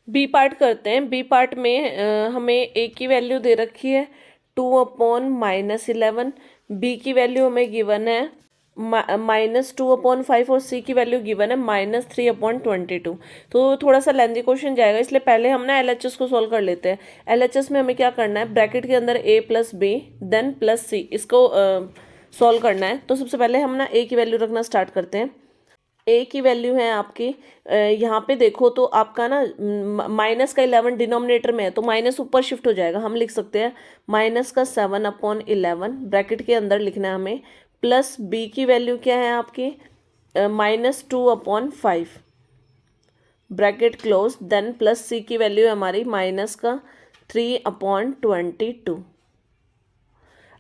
B part करते हैं। B part में हमें ए की वैल्यू दे रखी है 2/-11। बी की वैल्यू हमें गिवन है -2/5 और सी की वैल्यू गिवन है -3/22। तो थोड़ा सा लेंथी क्वेश्चन जाएगा, इसलिए पहले हम ना एलएचएस को सॉल्व कर लेते हैं। एलएचएस में हमें क्या करना है, ब्रैकेट के अंदर a + b देन +c, इसको सॉल्व करना है। तो सबसे पहले हम ना a की वैल्यू रखना स्टार्ट करते हैं। ए की वैल्यू है आपकी यहाँ पे देखो तो आपका ना माइनस का 11 डिनोमिनेटर में है, तो माइनस ऊपर शिफ्ट हो जाएगा। हम लिख सकते हैं -7/11 ब्रैकेट के अंदर लिखना है हमें, प्लस बी की वैल्यू क्या है आपकी -2/5 ब्रैकेट क्लोज, देन प्लस सी की वैल्यू है हमारी -3/22।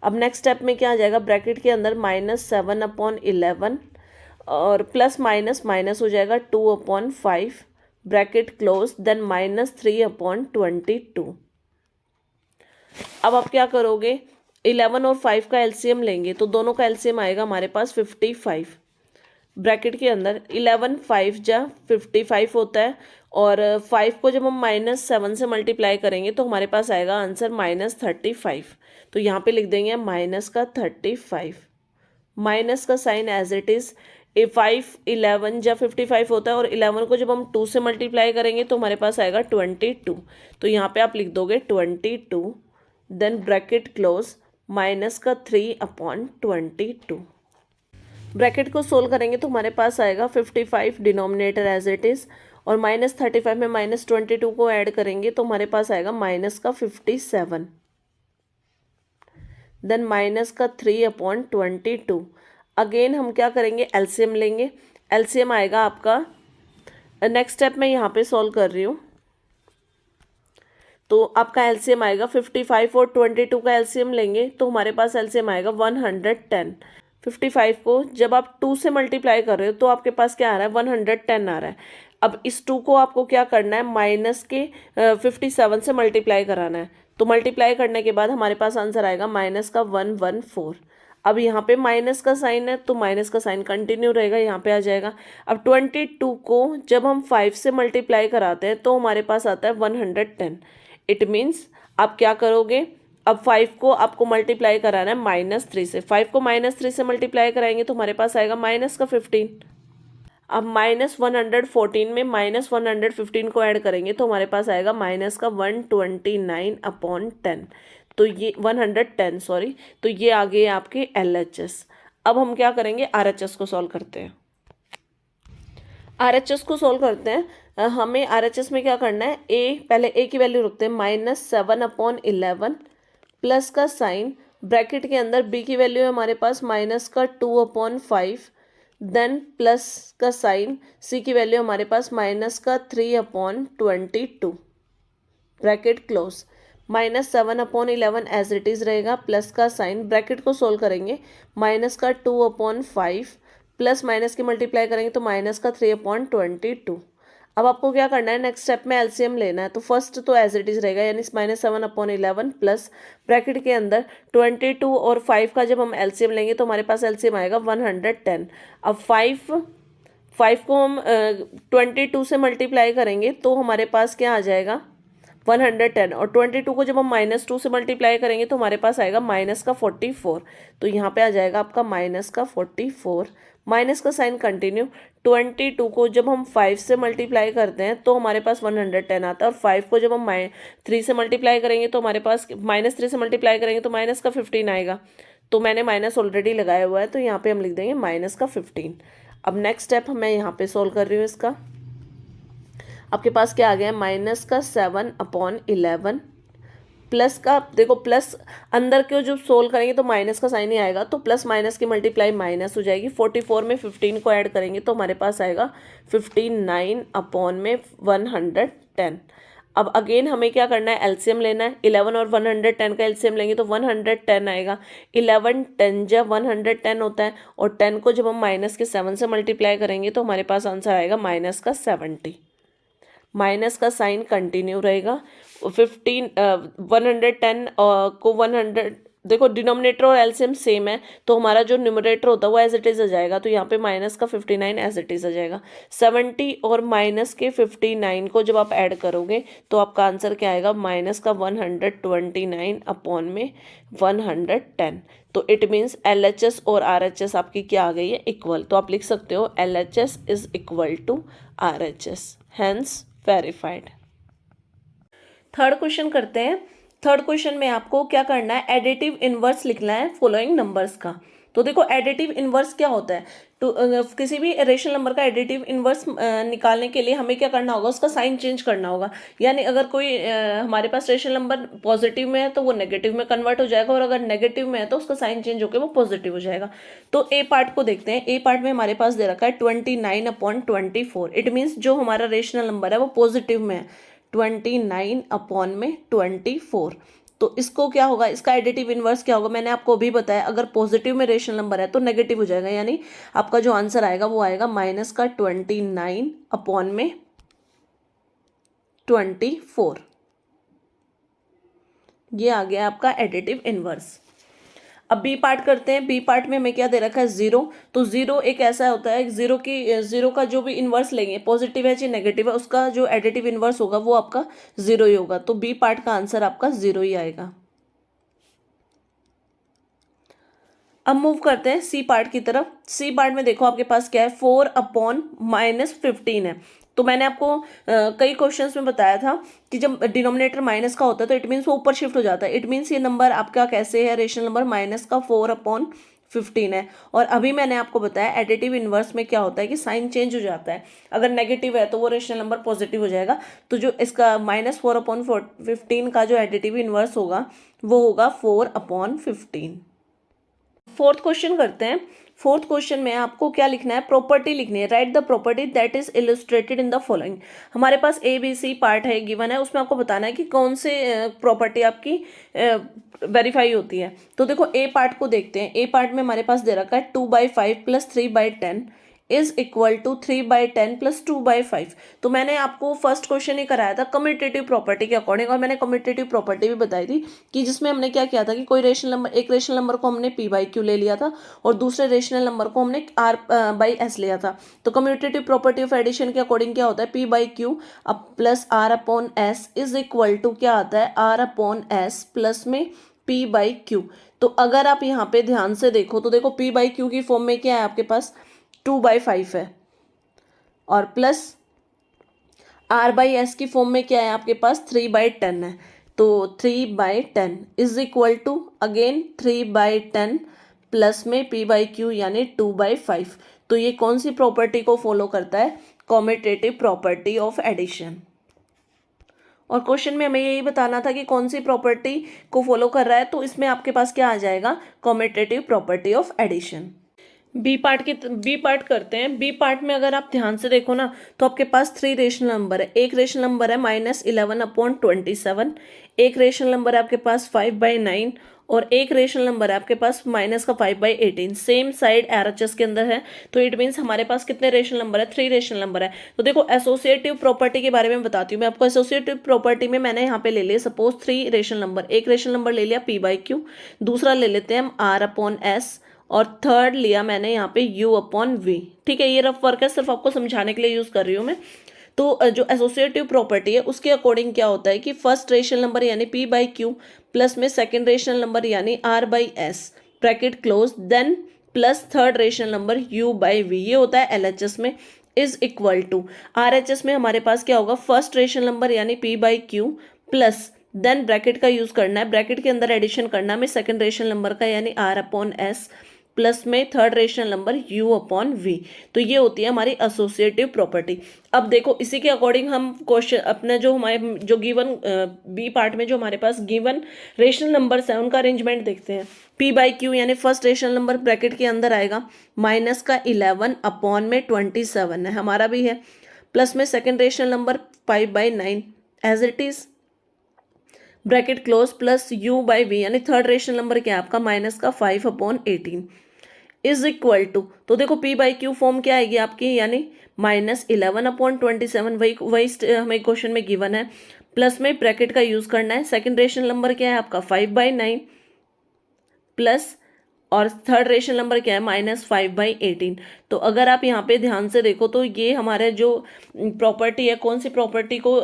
अब नेक्स्ट स्टेप में क्या आ जाएगा, ब्रैकेट के अंदर -7/11 और प्लस माइनस माइनस हो जाएगा 2/5 ब्रैकेट क्लोज, देन -3/22। अब आप क्या करोगे, 11 और 5 का एलसीएम लेंगे तो दोनों का एलसीएम आएगा हमारे पास 55। ब्रैकेट के अंदर 11 5 जा 55 होता है, और 5 को जब हम -7 से मल्टीप्लाई करेंगे तो हमारे पास आएगा आंसर -35। तो यहाँ पे लिख देंगे -35। माइनस का साइन एज इट इज़, 5 11 या 55 होता है, और 11 को जब हम 2 से मल्टीप्लाई करेंगे तो हमारे पास आएगा 22। तो यहाँ पे आप लिख दोगे 22, देन ब्रैकेट क्लोज, -3/22। ब्रैकेट को सोल्व करेंगे तो हमारे पास आएगा 55 डिनोमिनेटर एज इट इज़, और -35 में -22 को ऐड करेंगे तो हमारे पास आएगा -57, देन -3/22। अगेन हम क्या करेंगे, एलसीएम लेंगे। एलसीएम आएगा आपका, नेक्स्ट स्टेप मैं यहाँ पे सॉल्व कर रही हूँ, तो आपका एलसीएम आएगा 55 और 22 का एलसीएम लेंगे तो हमारे पास एलसीएम आएगा 110। 55 को जब आप 2 से मल्टीप्लाई कर रहे हो तो आपके पास क्या आ रहा है, 110 आ रहा है। अब इस 2 को आपको क्या करना है, माइनस के 57 से मल्टीप्लाई कराना है। तो मल्टीप्लाई करने के बाद हमारे पास आंसर आएगा -114। अब यहाँ पे माइनस का साइन है तो माइनस का साइन कंटिन्यू रहेगा, यहाँ पे आ जाएगा। अब 22 को जब हम 5 से मल्टीप्लाई कराते हैं तो हमारे पास आता है 110। इट मीन्स आप क्या करोगे, अब 5 को आपको मल्टीप्लाई कराना है -3 से। 5 को -3 से मल्टीप्लाई कराएंगे तो हमारे पास आएगा -15। अब -114 में -115 को ऐड करेंगे तो हमारे पास आएगा -129/10। तो ये 110 सॉरी, तो ये आ गए आपके एलएचएस। अब हम क्या करेंगे, आरएचएस को सॉल्व करते हैं। आरएचएस को सॉल्व करते हैं। हमें आरएचएस में क्या करना है, पहले ए की वैल्यू रखते हैं -7/11 प्लस का साइन, ब्रैकेट के अंदर बी की वैल्यू है हमारे पास -2/5, देन प्लस का साइन, सी की वैल्यू हमारे पास -3/22 bracket close, -7/11 as it is रहेगा, प्लस का साइन, ब्रैकेट को सोल्व करेंगे, -2/5 प्लस माइनस की मल्टीप्लाई करेंगे तो -3/22। अब आपको क्या करना है, नेक्स्ट स्टेप में एलसीएम लेना है। तो फर्स्ट तो एज इट इज रहेगा, यानी -7/11 प्लस ब्रैकेट के अंदर 22 और 5 का जब हम एलसीएम लेंगे तो हमारे पास एलसीएम आएगा 110। अब 5 को हम 22 से मल्टीप्लाई करेंगे तो हमारे पास क्या आ जाएगा 110, और 22 को जब हम -2 से मल्टीप्लाई करेंगे तो हमारे पास आएगा -44। तो यहाँ पे आ जाएगा आपका -44, माइनस का साइन कंटिन्यू। 22 को जब हम 5 से मल्टीप्लाई करते हैं तो हमारे पास 110 आता है, और 5 को जब हम 3 से मल्टीप्लाई करेंगे तो हमारे पास -3 से मल्टीप्लाई करेंगे तो -15 आएगा। तो मैंने माइनस ऑलरेडी लगाया हुआ है तो यहाँ पे हम लिख देंगे -15। अब नेक्स्ट स्टेप मैं यहाँ पे सोल्व कर रही हूँ इसका। आपके पास क्या आ गया है, -7/11 प्लस का, देखो प्लस अंदर के जो सोल्व करेंगे तो माइनस का साइन ही आएगा, तो प्लस माइनस की मल्टीप्लाई माइनस हो जाएगी। 44 में 15 को ऐड करेंगे तो हमारे पास आएगा 59/110। अब अगेन हमें क्या करना है, एलसीएम लेना है। 11 और 110 का एलसीएम लेंगे तो 110 आएगा। 11 10 जब 110 होता है, और 10 को जब हम -7 से मल्टीप्लाई करेंगे तो हमारे पास आंसर आएगा -70। माइनस का साइन कंटिन्यू रहेगा। 110 को 100 देखो डिनोमिनेटर और एलसीएम सेम है, तो हमारा जो न्यूमरेटर होता है वो एज इट इज आ जाएगा, तो यहाँ पे माइनस का 59 एज इट इज आ जाएगा। 70 और माइनस के 59 को जब आप ऐड करोगे तो आपका आंसर क्या आएगा, माइनस का 129 अपॉन में 110। तो इट मीन्स LHS और RHS आपकी क्या आ गई है, इक्वल। तो आप लिख सकते हो LHS is equal to RHS, hence verified. Third question करते हैं। थर्ड क्वेश्चन में आपको क्या करना है, एडिटिव इनवर्स लिखना है फॉलोइंग नंबर्स का। तो देखो एडिटिव इनवर्स क्या होता है, तो किसी भी रेशनल नंबर का एडिटिव इनवर्स निकालने के लिए हमें क्या करना होगा, उसका साइन चेंज करना होगा। यानी अगर कोई हमारे पास रेशनल नंबर पॉजिटिव में है तो वो नेगेटिव में कन्वर्ट हो जाएगा, और अगर नेगेटिव में है तो उसका साइन चेंज होकर वो पॉजिटिव हो जाएगा। तो ए पार्ट को देखते हैं। ए पार्ट में हमारे पास दे रखा है 29/24। इट मीन्स जो हमारा रेशनल नंबर है वो पॉजिटिव में है, 29 अपॉन में 24। तो इसको क्या होगा, इसका एडिटिव इनवर्स क्या होगा, मैंने आपको अभी बताया, अगर पॉजिटिव में रेशनल नंबर है तो नेगेटिव हो जाएगा, यानी आपका जो आंसर आएगा वो आएगा माइनस का 29 अपॉन में 24। ये आ गया आपका एडिटिव इनवर्स। अब बी पार्ट करते हैं। बी पार्ट में हमें क्या दे रखा है, जीरो। तो जीरो एक ऐसा होता है, जीरो का जो भी इन्वर्स लेंगे, पॉजिटिव है चाहे नेगेटिव है, उसका जो एडिटिव इन्वर्स होगा वो आपका जीरो ही होगा। तो बी पार्ट का आंसर आपका जीरो ही आएगा। अब मूव करते हैं सी पार्ट की तरफ। सी पार्ट में देखो आपके पास क्या है, 4/-15 है। तो मैंने आपको कई क्वेश्चंस में बताया था कि जब डिनोमिनेटर माइनस का होता है तो इट मीन्स वो ऊपर शिफ्ट हो जाता है। इट मीन्स ये नंबर आपका कैसे है, रेशनल नंबर माइनस का 4/15 है। और अभी मैंने आपको बताया एडिटिव इनवर्स में क्या होता है कि साइन चेंज हो जाता है। अगर नेगेटिव है तो वो रेशनल नंबर पॉजिटिव हो जाएगा। तो जो इसका -4/15 का जो एडिटिव इनवर्स होगा वो होगा 4/15। फोर्थ क्वेश्चन करते हैं। फोर्थ क्वेश्चन में आपको क्या लिखना है, प्रॉपर्टी लिखनी है। Right the property that is illustrated in the following. हमारे पास ABC पार्ट है, गिवन है, उसमें आपको बताना है कि कौन से प्रॉपर्टी आपकी वेरीफाई होती है। तो देखो ए पार्ट को देखते हैं। ए पार्ट में हमारे पास दे रखा है 2/5 + 3/10 इज इक्वल टू 3/10 + 2/5। तो मैंने आपको फर्स्ट क्वेश्चन ही कराया था कम्यूटेटिव प्रॉपर्टी के अकॉर्डिंग, और मैंने कम्यूटेटिव प्रॉपर्टी भी बताई थी कि जिसमें हमने क्या किया था कि कोई रेशनल नंबर, एक रेशनल नंबर को हमने P/Q ले लिया था और दूसरे रेशनल नंबर को हमने R/S लिया था। तो कम्यूटेटिव प्रॉपर्टी ऑफ एडिशन के अकॉर्डिंग क्या होता है, P/Q plus R/S is equal to क्या आता है, R/S प्लस में P/Q। तो अगर आप यहाँ पे ध्यान से देखो तो देखो P/Q की फॉर्म में क्या है आपके पास, 2/5 है, और प्लस R/S की फॉर्म में क्या है आपके पास, 3/10 है। तो 3/10 is equal to again 3/10 plus में P/Q यानी 2/5। तो ये कौन सी प्रॉपर्टी को फॉलो करता है, कॉम्यूटेटिव प्रॉपर्टी ऑफ एडिशन। और क्वेश्चन में हमें यही बताना था कि कौन सी प्रॉपर्टी को फॉलो कर रहा है, तो इसमें आपके पास क्या आ जाएगा, commutative property of addition. B part करते हैं। बी पार्ट में अगर आप ध्यान से देखो ना तो आपके पास 3 रेशनल नंबर है। एक रेशनल नंबर है -11/27, एक रेशनल नंबर है आपके पास 5/9, और एक रेशनल नंबर है आपके पास -5/18। सेम साइड RHS के अंदर है। तो इट मीन्स हमारे पास कितने रेशनल नंबर है, 3 रेशनल नंबर है। तो देखो एसोसिएटिव प्रॉपर्टी के बारे में बताती हूँ मैं आपको। एसोसिएटिव प्रॉपर्टी में मैंने यहाँ पे ले लिया सपोज 3 रेशनल नंबर। एक रेशनल नंबर ले लिया P/Q, दूसरा ले लेते हैं हम R/S, और थर्ड लिया मैंने यहाँ पे U/V। ठीक है, ये रफ वर्क है, सिर्फ आपको समझाने के लिए यूज कर रही हूँ मैं। तो जो एसोसिएटिव प्रॉपर्टी है उसके अकॉर्डिंग क्या होता है कि फर्स्ट रेशनल नंबर यानी P/Q प्लस में सेकंड रेशनल नंबर यानी R/S bracket close, then plus third rational number U/V, ये होता है LHS में, इज इक्वल टू RHS में हमारे पास क्या होगा, फर्स्ट रेशनल नंबर यानी P/Q प्लस देन ब्रैकेट का यूज करना है, ब्रैकेट के अंदर एडिशन करना है सेकंड रेशनल नंबर का यानी R/S प्लस में थर्ड रेशनल नंबर U/V। तो ये होती है हमारी एसोसिएटिव प्रॉपर्टी। अब देखो इसी के अकॉर्डिंग हम क्वेश्चन अपने जो हमारे जो गिवन बी पार्ट में जो हमारे पास गिवन रेशनल नंबर्स हैं उनका अरेंजमेंट देखते हैं। P/Q यानी फर्स्ट रेशनल नंबर ब्रैकेट के अंदर आएगा, -11/27 है हमारा भी है, प्लस में second rational number 5/9 as it is bracket close, plus U/V यानी थर्ड रेशनल नंबर क्या है आपका, -5/18 इज इक्वल टू। तो देखो P/Q फॉर्म क्या आएगी आपकी, यानी -11/27, वही हमें क्वेश्चन में गिवन है, प्लस में ब्रैकेट का यूज करना है। सेकंड रेशनल नंबर क्या है आपका 5/9 प्लस और थर्ड रेशनल नंबर क्या है -5/18। तो अगर आप यहाँ पे ध्यान से देखो तो ये हमारे जो प्रॉपर्टी है, कौन सी प्रॉपर्टी को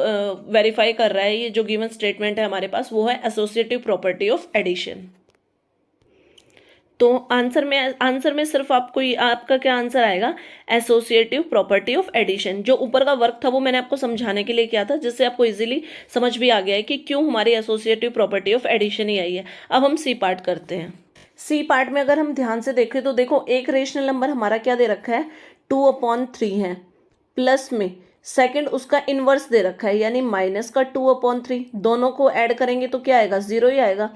वेरीफाई कर रहा है, ये जो गिवन स्टेटमेंट है हमारे पास वो है एसोसिएटिव प्रॉपर्टी ऑफ एडिशन। तो आंसर में सिर्फ आपका क्या आंसर आएगा, एसोसिएटिव प्रॉपर्टी ऑफ एडिशन। जो ऊपर का वर्क था वो मैंने आपको समझाने के लिए किया था, जिससे आपको इजीली समझ भी आ गया है कि क्यों हमारी एसोसिएटिव प्रॉपर्टी ऑफ एडिशन ही आई है। अब हम सी पार्ट करते हैं। सी पार्ट में अगर हम ध्यान से देखें तो देखो एक रेशनल नंबर हमारा क्या दे रखा है 2/3 है, प्लस में सेकंड उसका इनवर्स दे रखा है यानी माइनस का 2/3। दोनों को ऐड करेंगे तो क्या आएगा, 0 ही आएगा।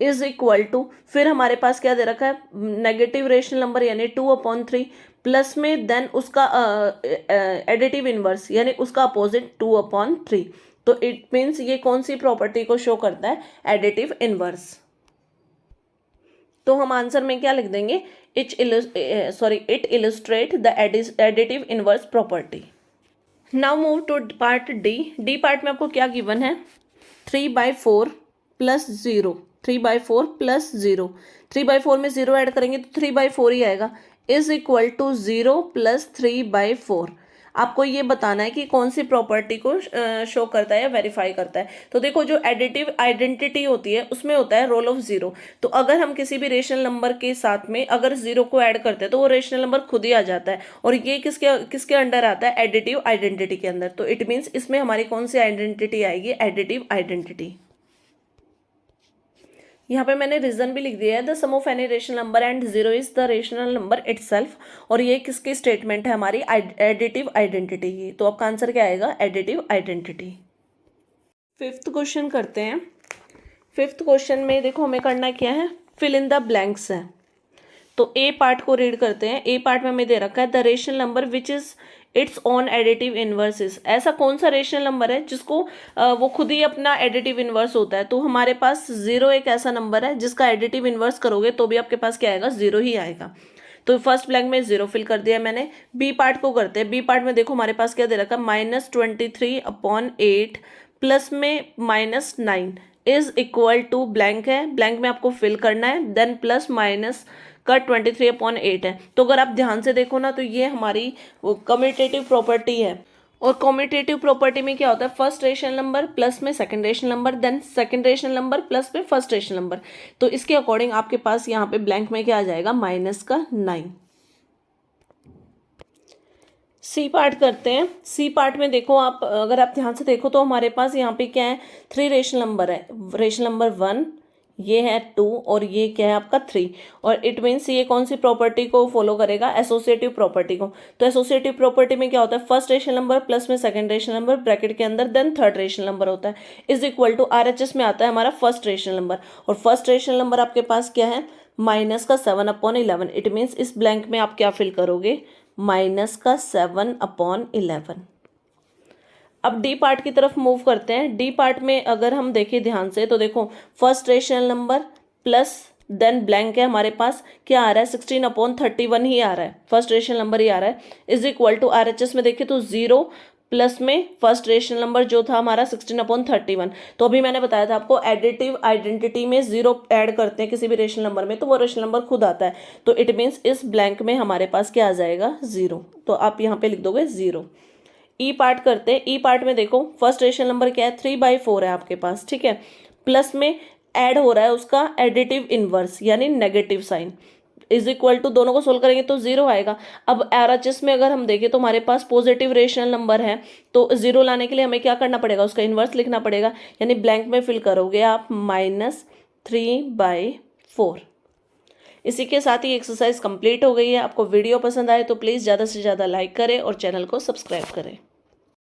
इज इक्वल टू फिर हमारे पास क्या दे रखा है नेगेटिव रेशनल नंबर यानी 2/3 प्लस में देन उसका एडिटिव इनवर्स यानी उसका अपोजिट 2/3। तो इट मीन्स ये कौन सी प्रॉपर्टी को शो करता है, एडिटिव इनवर्स। तो हम आंसर में क्या लिख देंगे, it illustrate the additive inverse property. Now move to part D. D part में आपको क्या गिवन है 3/4 + 0, 3/4 + 0। 3/4 में 0 ऐड करेंगे तो 3/4 ही आएगा। Is equal to 0 + 3/4। आपको ये बताना है कि कौन सी प्रॉपर्टी को शो करता है या वेरीफाई करता है। तो देखो जो एडिटिव आइडेंटिटी होती है उसमें होता है रोल ऑफ 0। तो अगर हम किसी भी रेशनल नंबर के साथ में अगर 0 को ऐड करते हैं तो वो रेशनल नंबर खुद ही आ जाता है, और ये किसके अंडर आता है, एडिटिव आइडेंटिटी के अंदर। तो इट मीन्स इसमें हमारी कौन सी आइडेंटिटी आएगी, एडिटिव आइडेंटिटी। यहाँ पे मैंने रीजन भी लिख दिया है, the sum of any rational number and 0 is the rational number itself. और ये किसकी स्टेटमेंट है, हमारी एडिटिव आइडेंटिटी की। तो आपका आंसर क्या आएगा, एडिटिव आइडेंटिटी। फिफ्थ क्वेश्चन करते हैं। फिफ्थ क्वेश्चन में देखो हमें करना क्या है, फिल इन द ब्लैंक्स है। तो ए पार्ट को रीड करते हैं। ए पार्ट में हमें दे रखा है the rational number which is its on additive inverses. ऐसा कौन सा रेशनल नंबर है जिसको वो खुद ही अपना एडिटिव इनवर्स होता है। तो हमारे पास 0 एक ऐसा नंबर है जिसका एडिटिव इनवर्स करोगे तो भी आपके पास क्या आएगा, 0 ही आएगा। तो फर्स्ट ब्लैंक में 0 फिल कर दिया मैंने। बी पार्ट को करते हैं। बी पार्ट में देखो हमारे पास क्या दे रखा है -23/8 प्लस में -9 इज इक्वल टू ब्लैंक है। ब्लैंक में आपको फिल करना है, देन प्लस माइनस का 23/8 है। तो अगर आप ध्यान से देखो ना तो ये हमारी कम्यूटेटिव प्रॉपर्टी है। और कम्यूटेटिव प्रॉपर्टी में क्या होता है, फर्स्ट रेशनल नंबर प्लस में second rational number, then second rational number plus में फर्स्ट रेशनल नंबर। तो इसके अकॉर्डिंग आपके पास यहाँ पे ब्लैंक में क्या आ जाएगा, -9। सी पार्ट करते हैं। सी पार्ट में देखो आप अगर आप ध्यान से देखो तो हमारे पास यहाँ पे क्या है, 3 रेशनल नंबर है। रेशनल नंबर 1, ये है 2 और ये क्या है आपका 3। और इट मीन्स ये कौन सी प्रॉपर्टी को फॉलो करेगा, एसोसिएटिव प्रॉपर्टी को। तो एसोसिएटिव प्रॉपर्टी में क्या होता है, फर्स्ट रेशनल नंबर प्लस में सेकंड रेशनल नंबर ब्रैकेट के अंदर, देन थर्ड रेशनल नंबर होता है, इज इक्वल टू RHS में आता है हमारा फर्स्ट रेशनल नंबर। और फर्स्ट रेशनल नंबर आपके पास क्या है, -7/11। इट मीन्स इस ब्लैंक में आप क्या फिल करोगे, -7/11। अब डी पार्ट की तरफ मूव करते हैं। डी पार्ट में अगर हम देखें ध्यान से तो देखो first rational number plus then blank है हमारे पास, क्या आ रहा है 16/31 ही आ रहा है, फर्स्ट रेशनल नंबर ही आ रहा है, इज इक्वल टू RHS में देखें तो 0 प्लस में फर्स्ट रेशनल नंबर जो था हमारा 16/31। तो अभी मैंने बताया था आपको एडिटिव आइडेंटिटी में 0 ऐड करते हैं किसी भी रेशनल नंबर में तो वो रेशनल नंबर खुद आता है। तो इट मीन्स इस ब्लैंक में हमारे पास क्या आ जाएगा, 0। तो आप यहाँ पे लिख दोगे 0। ई पार्ट करते हैं। ई पार्ट में देखो फर्स्ट रेशनल नंबर क्या है, 3/4 है आपके पास, ठीक है। प्लस में ऐड हो रहा है उसका एडिटिव इनवर्स यानी negative sign, is equal to दोनों को सोल्व करेंगे तो 0 आएगा। अब RHS में अगर हम देखें तो हमारे पास पॉजिटिव रेशनल नंबर है, तो 0 लाने के लिए हमें क्या करना पड़ेगा, उसका इन्वर्स लिखना पड़ेगा, यानी ब्लैंक में फिल करोगे आप -3/4। इसी के साथ ही एक्सरसाइज कंप्लीट हो गई है। आपको वीडियो पसंद आए तो प्लीज़ ज़्यादा से ज़्यादा लाइक करें और चैनल को सब्सक्राइब करें।